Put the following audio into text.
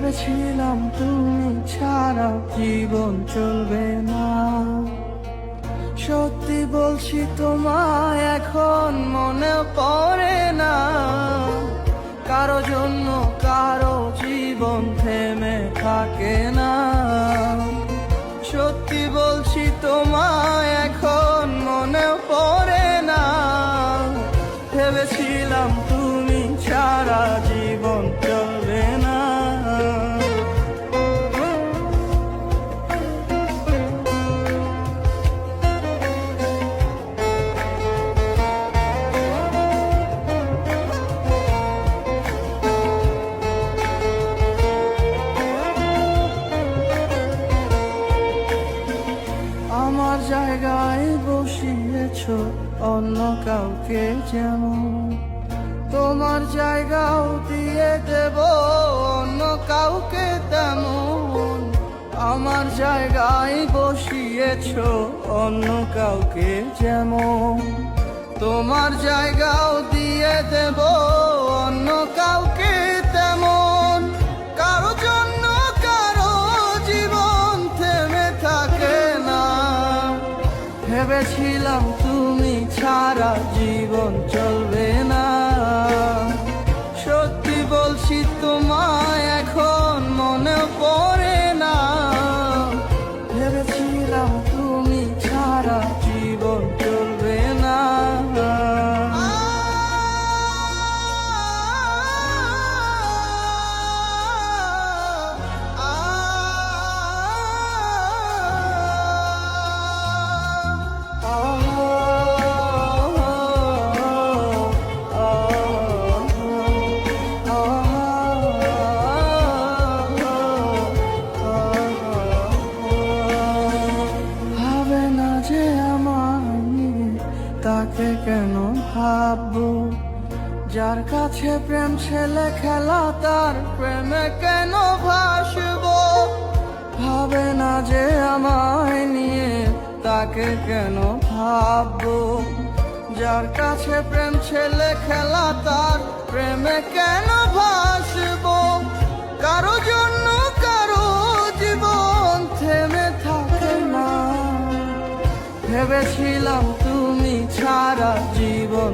ভেবেছিলাম তুমি ছাড়া জীবন চলবে না। সত্যি বলছি তোমায় এখন মনে পড়ে না। কারো জন্য কারো জীবন থেমে থাকে না। সত্যি বলছি তোমায় এখন মনে পড়ে না। ভেবেছিলাম তুমি ছাড়া জীবন চলবে না। আমার জায়গায় বসিয়েছ অন্য কাউকে যেমন, তোমার জায়গাও দিয়ে দেব অন্য কাউকে তেমন। আমার জায়গায় বসিয়েছ অন্য কাউকে যেমন, তোমার জায়গাও দিয়ে দেব অন্য কাউকে তেমন। কারো জন্য কারো জীবন থেমে থাকে না। ভেবেছিলাম তুমি ছাড়া জীবন চলবে না। সত্যি বলছি তোমায় এখন মনে পড়ে না। ভেবেছিলাম তুমি ছাড়া জীবন চলবে না। ভাবে না যে আমায় তাকে কেন ভাববো, যার কাছে প্রেম ছেলে খেলা তার প্রেমে কেন ভাসবো। ভাবে না যে আমায় নিয়ে তাকে কেন ভাববো, যার কাছে প্রেম ছেলে খেলা তার প্রেমে কেন ভাসবো। কারো জন্য কারো জীবন থেমে থাকে না। ভেবেছিলাম তুমি ছাড়া জীবন